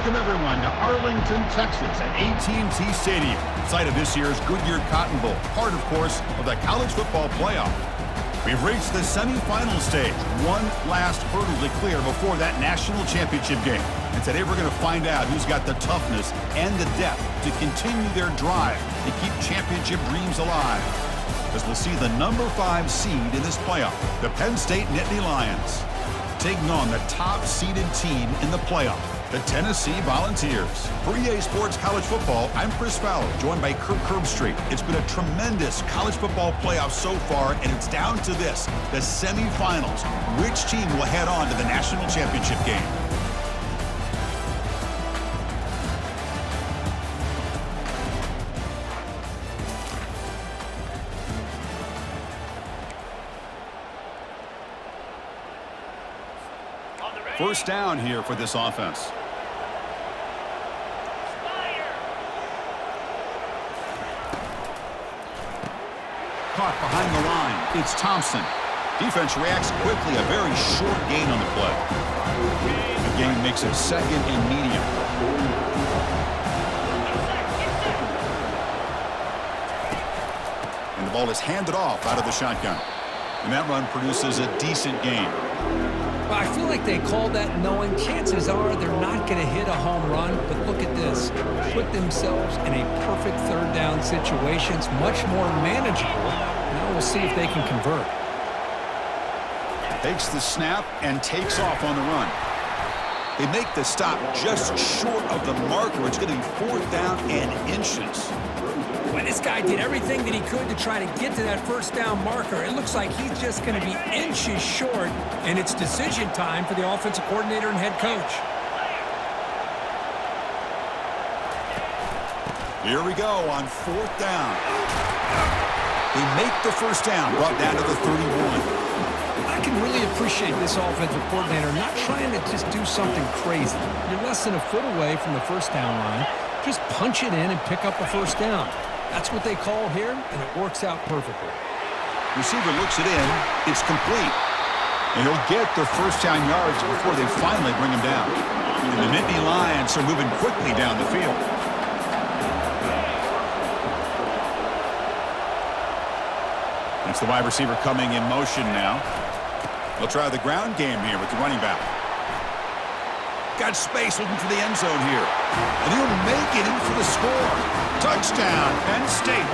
Welcome, everyone, to Arlington, Texas, at AT&T Stadium, site of this year's Goodyear Cotton Bowl, part, of course, of the college football playoff. We've reached the semifinal stage, one last hurdle to clear before that national championship game. And today we're going to find out who's got the toughness and the depth to continue their drive to keep championship dreams alive. As we'll see the number 5 seed in this playoff, the Penn State Nittany Lions, taking on the top-seeded team in the playoff, the Tennessee Volunteers. For EA Sports College Football, I'm Chris Fowler, joined by Kirk Herbstreit. It's been a tremendous college football playoff so far, and it's down to this, the semifinals. Which team will head on to the national championship game? First down here for this offense. Caught behind the line. It's Thompson. Defense reacts quickly. A very short gain on the play. The gain makes it second and medium. And the ball is handed off out of the shotgun. And that run produces a decent gain. Well, I feel like they called that knowing chances are they're not going to hit a home run. But look at this. Put themselves in a perfect third down situation. It's much more manageable. Now we'll see if they can convert. Takes the snap and takes off on the run. They make the stop just short of the marker. It's getting 4th down and inches. Well, this guy did everything that he could to try to get to that first down marker. It looks like he's just going to be inches short, and it's decision time for the offensive coordinator and head coach. Here we go on 4th down. They make the first down, brought down to the 31. I can really appreciate this offensive coordinator not trying to just do something crazy. You're less than a foot away from the first down line. Just punch it in and pick up a first down. That's what they call here, and it works out perfectly. Receiver looks it in. It's complete. And he'll get the first down yards before they finally bring him down. And the Nittany Lions are moving quickly down the field. It's the wide receiver coming in motion now. They'll try the ground game here with the running back. Got space looking for the end zone here. And he'll make it in for the score. Touchdown, Penn State.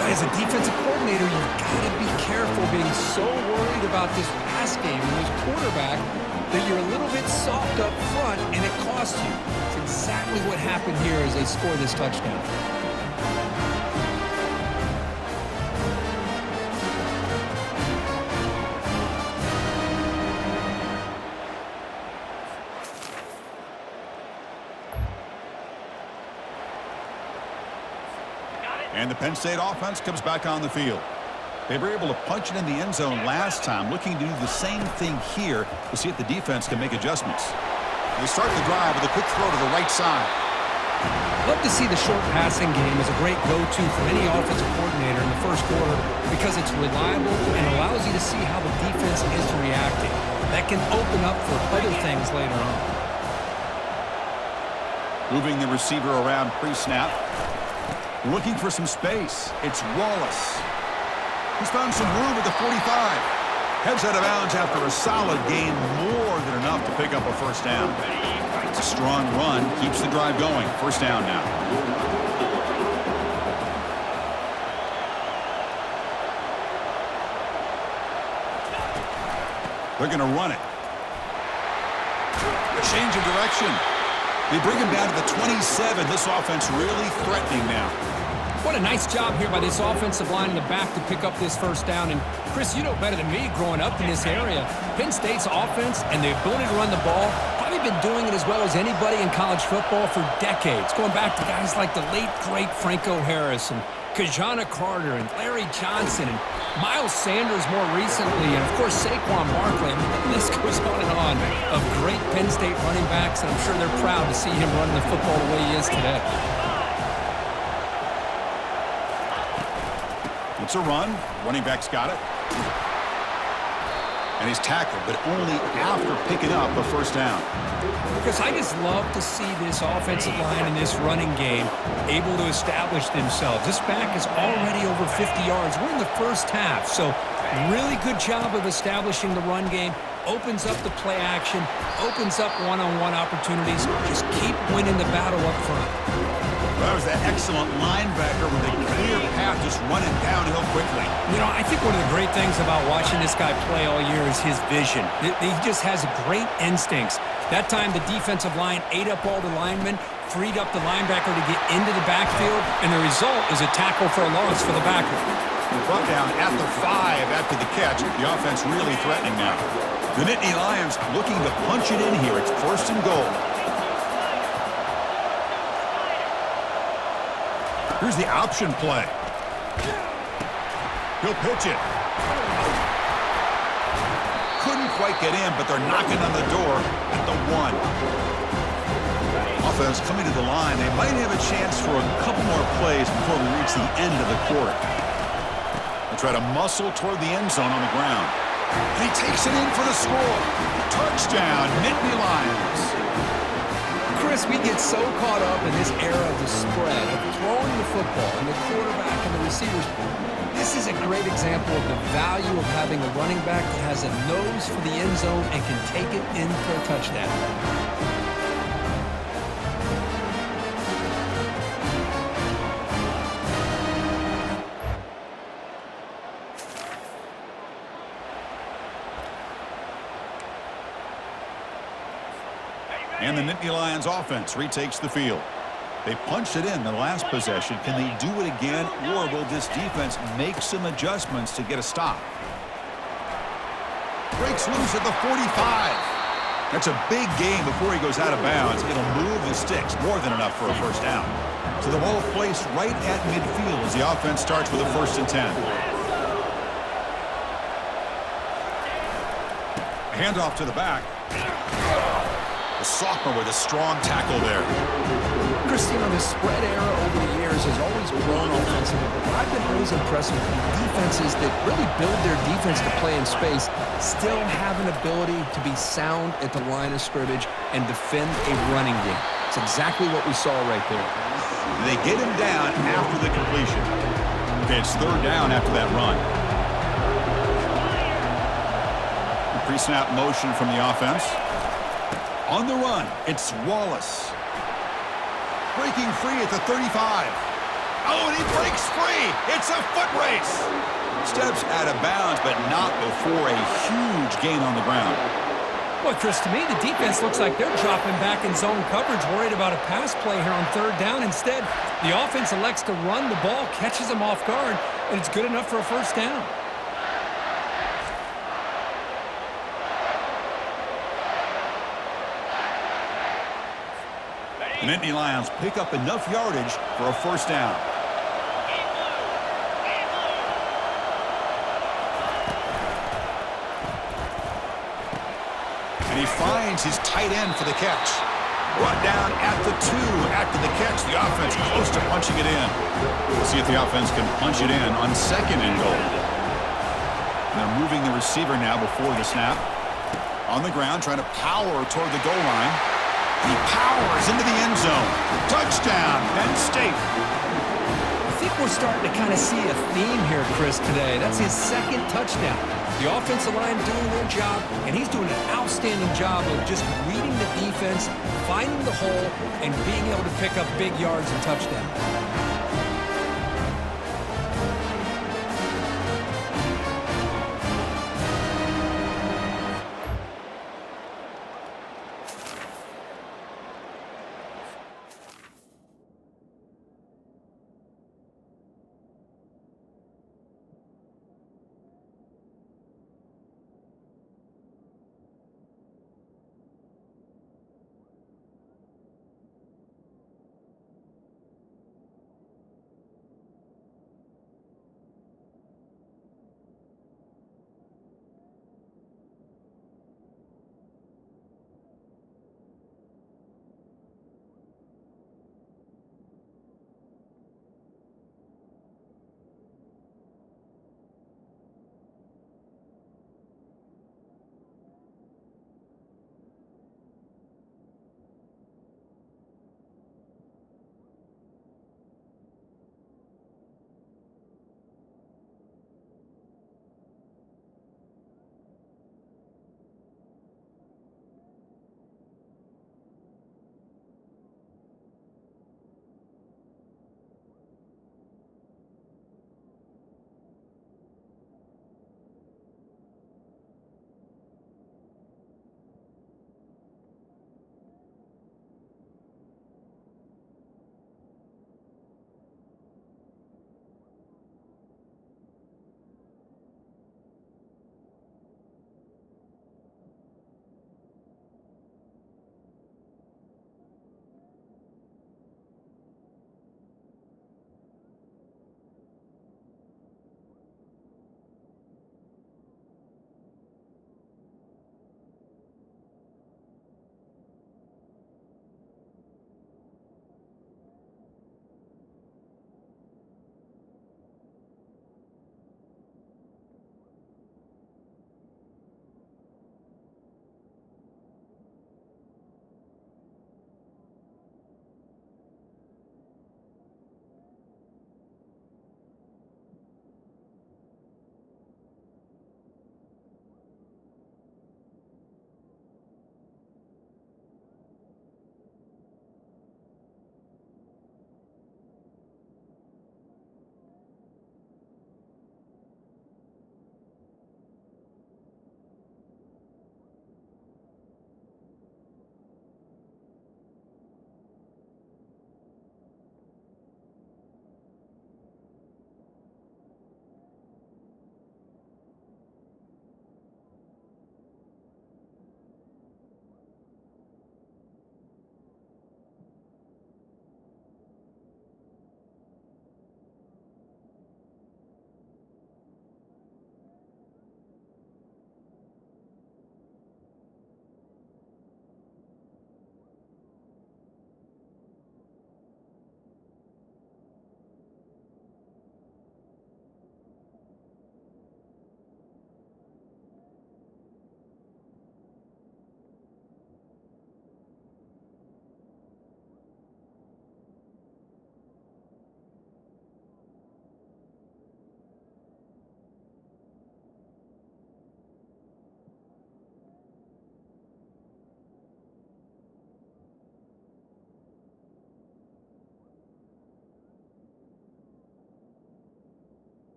But as a defensive coordinator, you've got to be careful being so worried about this pass game and this quarterback that you're a little bit soft up front and it costs you. It's exactly what happened here as they score this touchdown. And the Penn State offense comes back on the field. They were able to punch it in the end zone last time, looking to do the same thing here to see if the defense can make adjustments. They start the drive with a quick throw to the right side. Love to see the short passing game as a great go-to for any offensive coordinator in the first quarter because it's reliable and allows you to see how the defense is reacting. That can open up for other things later on. Moving the receiver around pre-snap. Looking for some space. It's Wallace. He's found some room at the 45. Heads out of bounds after a solid gain, more than enough to pick up a first down. It's a strong run, keeps the drive going. First down now. They're going to run it. Change of direction. They bring him down to the 27. This offense really threatening now. What a nice job here by this offensive line in the back to pick up this first down. And, Chris, you know better than me growing up in this area. Penn State's offense and the ability to run the ball, probably been doing it as well as anybody in college football for decades, going back to guys like the late, great Franco Harris and Kajana Carter and Larry Johnson and Miles Sanders more recently, and, of course, Saquon Barkley. I mean, the list goes on of great Penn State running backs, and I'm sure they're proud to see him running the football the way he is today. It's a run. Running back's got it. And he's tackled, but only after picking up a first down. Because I just love to see this offensive line and this running game able to establish themselves. This back is already over 50 yards. We're in the first half, so really good job of establishing the run game. Opens up the play action, opens up one-on-one opportunities. Just keep winning the battle up front. That was that excellent linebacker with a clear path just running downhill quickly. You know, I think one of the great things about watching this guy play all year is his vision. He just has great instincts. That time, the defensive line ate up all the linemen, freed up the linebacker to get into the backfield, and the result is a tackle for a loss for the backer. Brought down at the 5 after the catch. The offense really threatening now. The Nittany Lions looking to punch it in here. It's 1st and goal. Here's the option play. He'll pitch it. Couldn't quite get in, but they're knocking on the door at the 1. Offense coming to the line. They might have a chance for a couple more plays before we reach the end of the quarter. They try to muscle toward the end zone on the ground. And he takes it in for the score. Touchdown, Nittany Lions. Chris, we get so caught up in this era of the spread, of throwing the football and the quarterback and the receivers. This is a great example of the value of having a running back that has a nose for the end zone and can take it in for a touchdown. And the Nittany Lions offense retakes the field. They punched it in the last possession. Can they do it again, or will this defense make some adjustments to get a stop? Breaks loose at the 45. That's a big gain before he goes out of bounds. It'll move the sticks, more than enough for a first down. So the ball placed right at midfield as the offense starts with a 1st and 10. A handoff to the back. The sophomore with a strong tackle there. Christina, the spread era over the years has always grown offensively, but I've been always impressed with defenses that really build their defense to play in space, still have an ability to be sound at the line of scrimmage and defend a running game. It's exactly what we saw right there. They get him down after the completion. Okay, it's 3rd down after that run. The pre-snap motion from the offense. On the run, it's Wallace. Breaking free at the 35. Oh, and he breaks free. It's a foot race. Steps out of bounds, but not before a huge gain on the ground. Well, Chris, to me, the defense looks like they're dropping back in zone coverage, worried about a pass play here on 3rd down. Instead, the offense elects to run the ball, catches them off guard, and it's good enough for a first down. The Nittany Lions pick up enough yardage for a first down. And he finds his tight end for the catch. Brought down at the 2 after the catch. The offense close to punching it in. We'll see if the offense can punch it in on 2nd and goal. And they're moving the receiver now before the snap. On the ground, trying to power toward the goal line. He powers into the end zone. Touchdown, Penn State. I think we're starting to kind of see a theme here, Chris, today. That's his 2nd touchdown. The offensive line doing their job, and he's doing an outstanding job of just reading the defense, finding the hole, and being able to pick up big yards and touchdowns.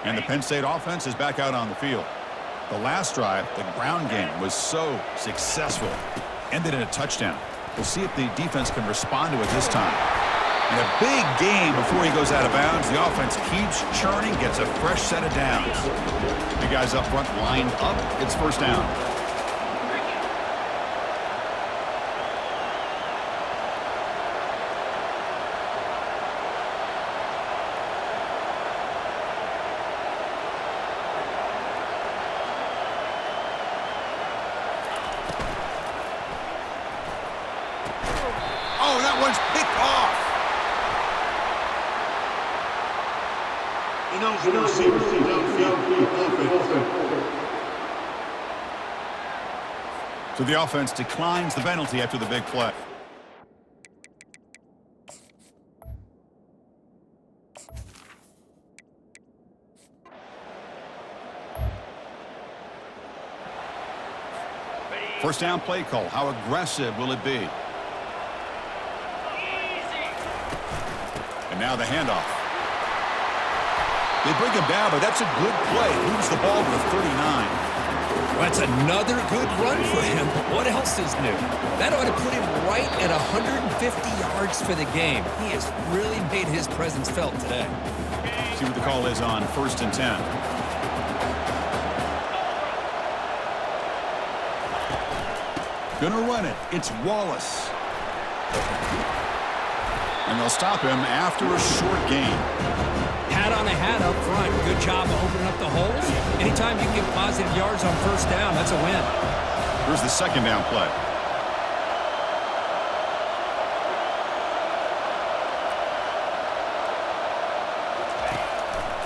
And the Penn State offense is back out on the field. The last drive, the ground game, was so successful. Ended in a touchdown. We'll see if the defense can respond to it this time. And a big game before he goes out of bounds. The offense keeps churning, gets a fresh set of downs. The guys up front lined up. It's first down. Oh, that one's picked off. So the offense declines the penalty after the big play. First down play call. How aggressive will it be? And now the handoff. They bring him down, but that's a good play. Moves the ball to the 39. Well, that's another good run for him, but what else is new? That ought to put him right at 150 yards for the game. He has really made his presence felt today. See what the call is on 1st and 10. Gonna run it. It's Wallace. And they'll stop him after a short gain. Hat on a hat up front. Good job of opening up the holes. Anytime you can get positive yards on first down, that's a win. Here's the second down play.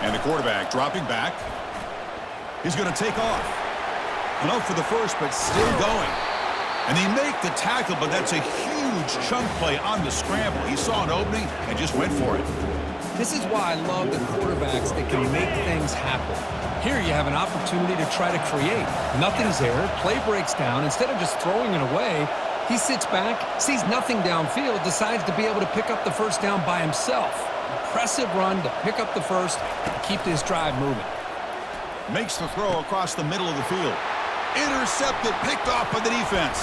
And the quarterback dropping back. He's going to take off. Enough for the first, but still going. And they make the tackle, but that's a huge chunk play on the scramble. He saw an opening and just went for it. This is why I love the quarterbacks that can make things happen. Here you have an opportunity to try to create. Nothing's there. Play breaks down. Instead of just throwing it away, he sits back, sees nothing downfield, decides to be able to pick up the first down by himself. Impressive run to pick up the first and keep this drive moving. Makes the throw across the middle of the field. Intercepted, picked off by the defense.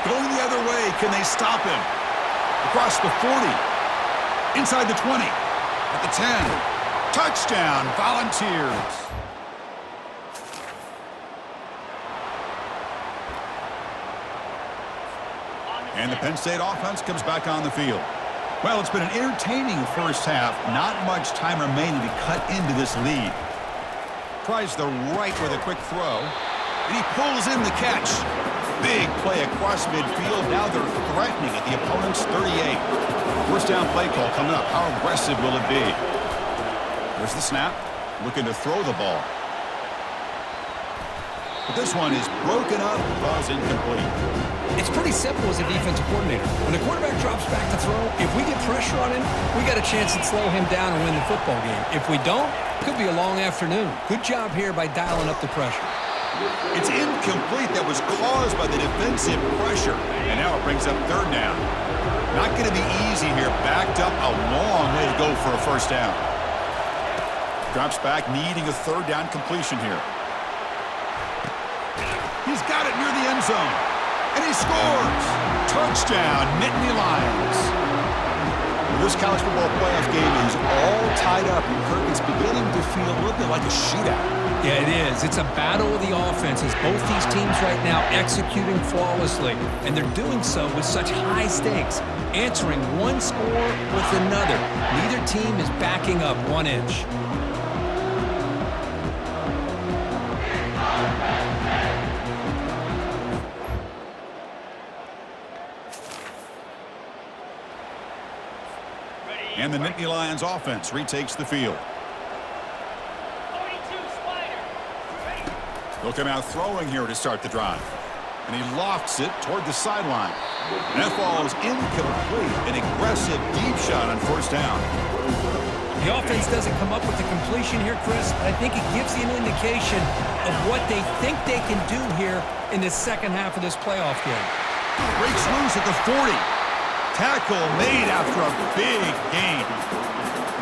Going the other way, can they stop him? Across the 40. Inside the 20. At the 10. Touchdown, Volunteers. And the Penn State offense comes back on the field. Well, it's been an entertaining first half. Not much time remaining to cut into this lead. Tries the right with a quick throw. And he pulls in the catch. Big play across midfield. Now they're threatening at the opponent's 38. First down play call coming up. How aggressive will it be? There's the snap. Looking to throw the ball. But this one is broken up. Ball's incomplete. It's pretty simple as a defensive coordinator. When the quarterback drops back to throw, if we get pressure on him, we got a chance to slow him down and win the football game. If we don't, it could be a long afternoon. Good job here by dialing up the pressure. It's incomplete. That was caused by the defensive pressure. And now it brings up third down. Not going to be easy here. Backed up a long way to go for a first down. Drops back, needing a third down completion here. He's got it near the end zone. And he scores! Touchdown, Nittany Lions. This college football playoff game is all tied up. Kirk, it's beginning to feel a little bit like a shootout. Yeah, it is. It's a battle of the offenses. Both these teams right now executing flawlessly, and they're doing so with such high stakes, answering one score with another. Neither team is backing up 1 inch. And the Nittany Lions offense retakes the field. They'll come out throwing here to start the drive. And he lofts it toward the sideline. And that ball is incomplete. An aggressive deep shot on first down. The offense doesn't come up with the completion here, Chris, but I think it gives you an indication of what they think they can do here in the second half of this playoff game. Breaks loose at the 40. Tackle made after a big gain.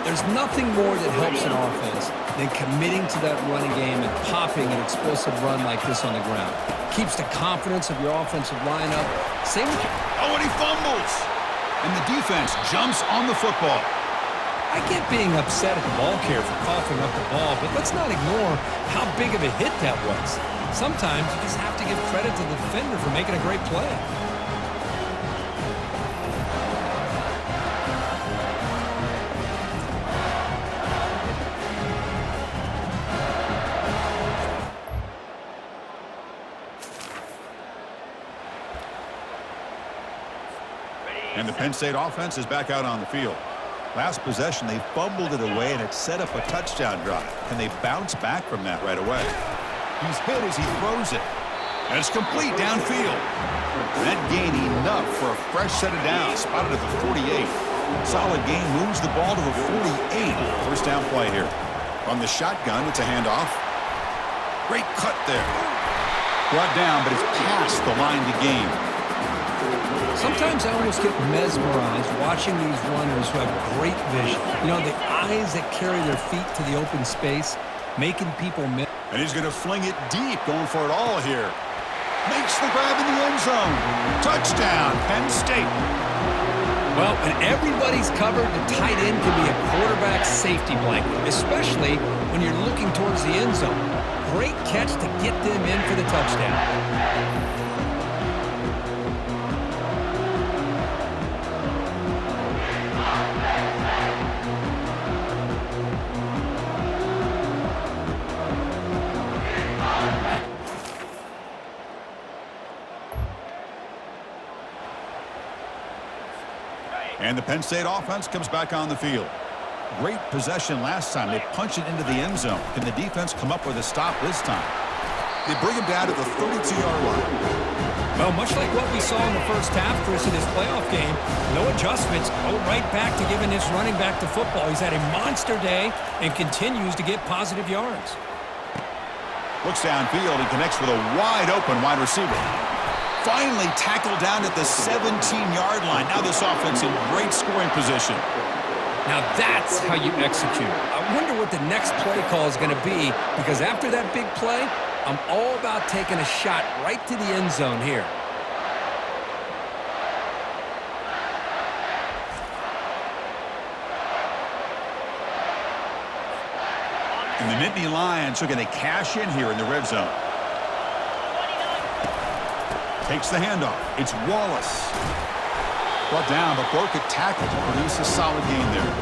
There's nothing more that helps an offense than committing to that running game and popping an explosive run like this on the ground. Keeps the confidence of your offensive line up. Same with Oh, and he fumbles. And the defense jumps on the football. I get being upset at the ball carrier for coughing up the ball, but let's not ignore how big of a hit that was. Sometimes you just have to give credit to the defender for making a great play. And the Penn State offense is back out on the field. Last possession, they fumbled it away, and it set up a touchdown drive. Can they bounce back from that right away? He's hit as he throws it. And it's complete downfield. That gain enough for a fresh set of downs. Spotted at the 48. Solid gain, moves the ball to the 48. First down play here. From the shotgun, it's a handoff. Great cut there. Brought down, but it's past the line to gain. Sometimes I almost get mesmerized watching these runners who have great vision. You know, the eyes that carry their feet to the open space, making people miss. And he's going to fling it deep, going for it all here. Makes the grab in the end zone. Touchdown, Penn State. Well, when everybody's covered, the tight end can be a quarterback's safety blanket, especially when you're looking towards the end zone. Great catch to get them in for the touchdown. And the Penn State offense comes back on the field. Great possession last time. They punch it into the end zone. Can the defense come up with a stop this time? They bring him down to the 32-yard line. Well, much like what we saw in the first half, Chris, in this playoff game, no adjustments. Go right back to giving this running back the football. He's had a monster day and continues to get positive yards. Looks downfield and connects with a wide-open wide receiver. Finally tackled down at the 17-yard line. Now this offense in great scoring position. Now that's how you execute. I wonder what the next play call is going to be, because after that big play, I'm all about taking a shot right to the end zone here. And the Nittany Lions are going to cash in here in the red zone. Takes the handoff. It's Wallace. Brought down, but broke a tackle to produce a solid gain there.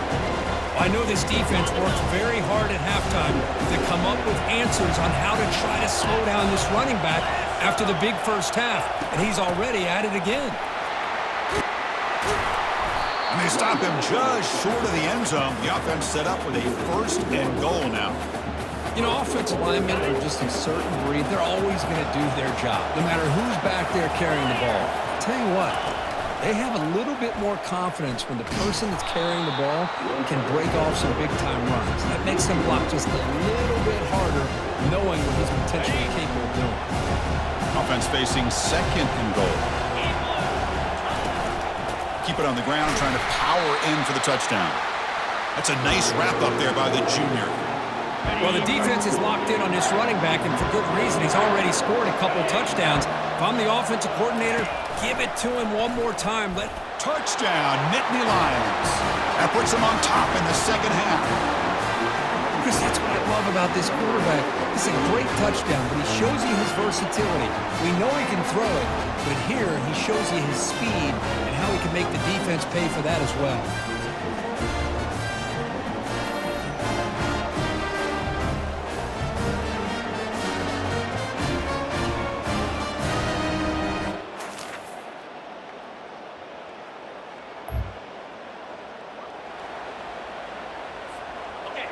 I know this defense works very hard at halftime to come up with answers on how to try to slow down this running back after the big first half, and he's already at it again. And they stop him just short of the end zone. The offense set up with a first and goal now. You know, offensive linemen are just a certain breed. They're always going to do their job, no matter who's back there carrying the ball. I'll tell you what, they have a little bit more confidence when the person that's carrying the ball can break off some big-time runs. That makes them block just a little bit harder, knowing what he's potentially capable of doing. Offense facing second and goal. Keep it on the ground, trying to power in for the touchdown. That's a nice wrap-up there by the junior. Well, the defense is locked in on this running back, and for good reason. He's already scored a couple touchdowns. If I'm the offensive coordinator, give it to him one more time. Touchdown, Nittany Lions. That puts him on top in the second half. Chris, that's what I love about this quarterback. It's a great touchdown, but he shows you his versatility. We know he can throw it, but here he shows you his speed and how he can make the defense pay for that as well.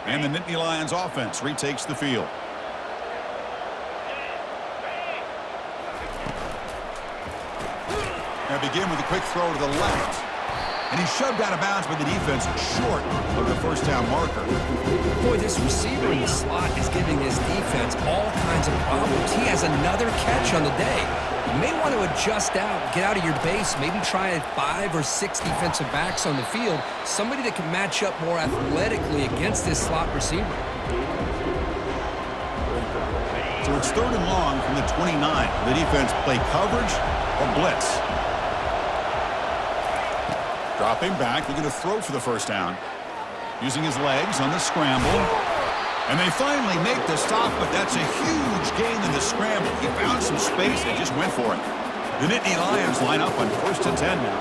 And the Nittany Lions offense retakes the field. Now begin with a quick throw to the left. And he's shoved out of bounds by the defense short of the first down marker. Boy, this receiver in the slot is giving his defense all kinds of problems. He has another catch on the day. You may want to adjust out, get out of your base, maybe try 5 or 6 defensive backs on the field, somebody that can match up more athletically against this slot receiver. So it's 3rd and long from the 29. The defense play coverage or blitz. Dropping back, looking to throw for the first down. Using his legs on the scramble. And they finally make the stop, but that's a huge gain in the scramble. He found some space and just went for it. The Nittany Lions line up on 1st and 10 now.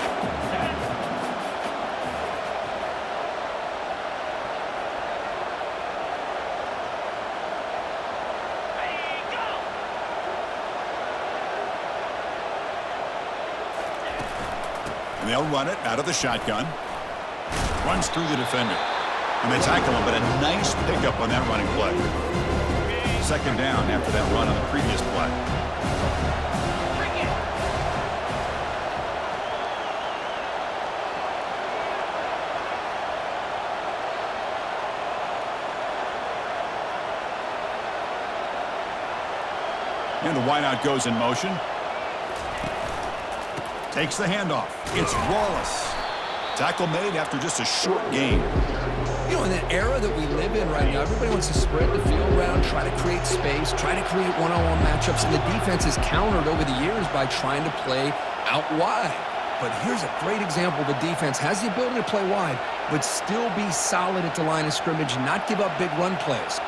And they'll run it out of the shotgun. Runs through the defender. And they tackle him, but a nice pickup on that running play. 2nd down after that run on the previous play. And the wideout goes in motion. Takes the handoff. It's Wallace. Tackle made after just a short gain. You know, in the era that we live in right now, everybody wants to spread the field around, try to create space, try to create one-on-one matchups, and the defense is countered over the years by trying to play out wide. But here's a great example of a defense has the ability to play wide, but still be solid at the line of scrimmage and not give up big run plays.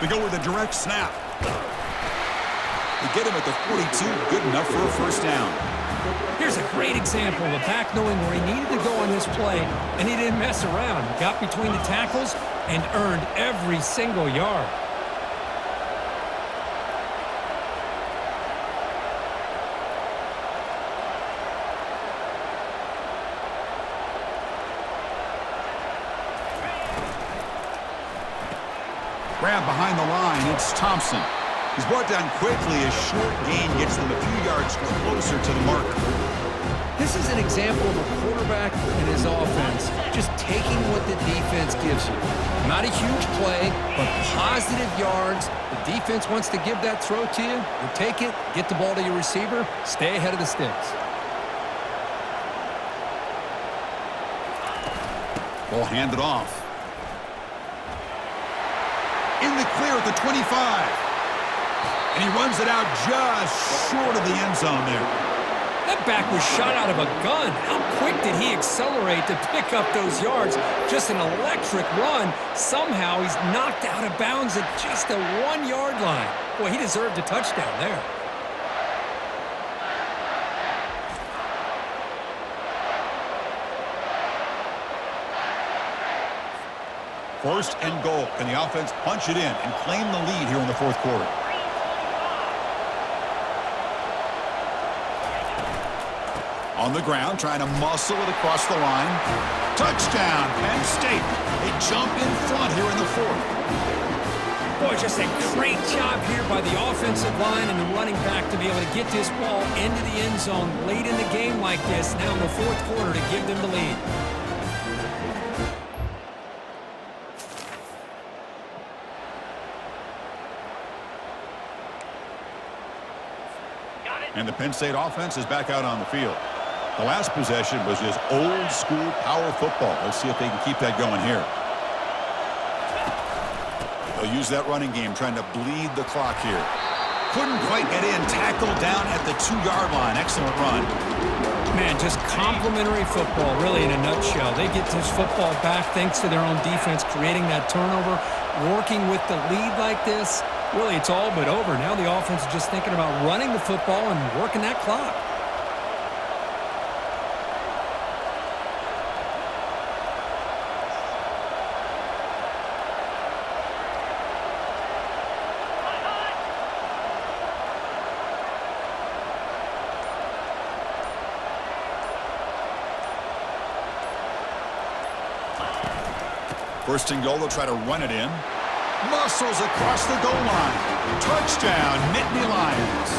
They go with a direct snap. They get him at the 42, good enough for a first down. Here's a great example of a back knowing where he needed to go on this play, and he didn't mess around. He got between the tackles and earned every single yard. Grab behind the line, it's Thompson. He's brought down quickly. A short gain gets them a few yards closer to the marker. This is an example of a quarterback and his offense just taking what the defense gives you. Not a huge play, but positive yards. The defense wants to give that throw to you. You take it, get the ball to your receiver, stay ahead of the sticks. Ball handed off. In the clear at the 25. And he runs it out just short of the end zone there. That back was shot out of a gun. How quick did he accelerate to pick up those yards? Just an electric run. Somehow he's knocked out of bounds at just the 1-yard line. Boy, he deserved a touchdown there. First and goal. Can the offense punch it in and claim the lead here in the 4th quarter? On the ground, trying to muscle it across the line. Touchdown, Penn State. They jump in front here in the 4th. Boy, just a great job here by the offensive line and the running back to be able to get this ball into the end zone late in the game like this, now in the 4th quarter to give them the lead. And the Penn State offense is back out on the field. The last possession was just old-school power football. Let's see if they can keep that going here. They'll use that running game, trying to bleed the clock here. Couldn't quite get in. Tackled down at the 2-yard line. Excellent run. Man, just complimentary football, really, in a nutshell. They get this football back thanks to their own defense, creating that turnover, working with the lead like this. Really, it's all but over. Now the offense is just thinking about running the football and working that clock. First and goal, they'll try to run it in. Muscles across the goal line. Touchdown, Nittany Lions.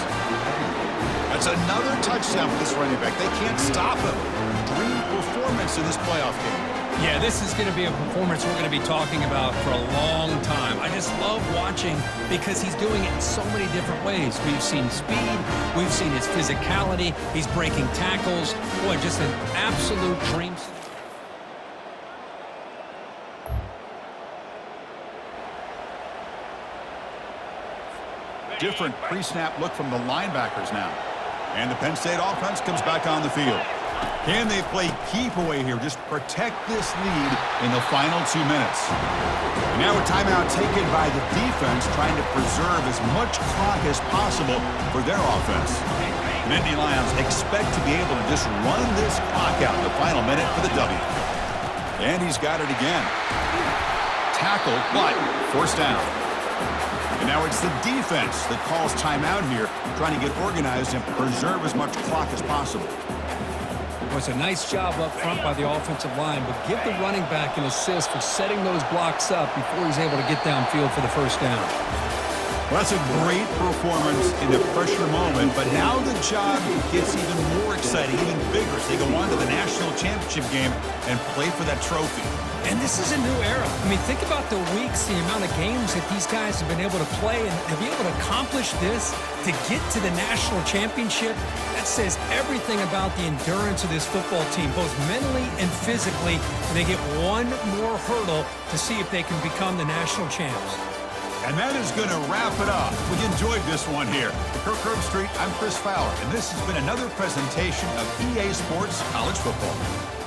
That's another touchdown for this running back. They can't stop him. Dream performance in this playoff game. Yeah, this is going to be a performance we're going to be talking about for a long time. I just love watching because he's doing it in so many different ways. We've seen speed. We've seen his physicality. He's breaking tackles. Boy, just an absolute dream. Different pre-snap look from the linebackers now. And the Penn State offense comes back on the field. Can they play keep away here? Just protect this lead in the final 2 minutes. And now a timeout taken by the defense, trying to preserve as much clock as possible for their offense. The Nittany Lions expect to be able to just run this clock out in the final minute for the W. And he's got it again. Tackle, but forced down. And now it's the defense that calls timeout here, trying to get organized and preserve as much clock as possible. Well, it's a nice job up front by the offensive line, but give the running back an assist for setting those blocks up before he's able to get downfield for the first down. Well, that's a great performance in the pressure moment, but now the job gets even more exciting, even bigger as they go on to the national championship game and play for that trophy. And this is a new era. I mean, think about the weeks, the amount of games that these guys have been able to play, and to be able to accomplish this, to get to the national championship, that says everything about the endurance of this football team, both mentally and physically, and they get one more hurdle to see if they can become the national champs. And that is going to wrap it up. We enjoyed this one here. For Kirk Herbstreit, I'm Chris Fowler, and this has been another presentation of EA Sports College Football.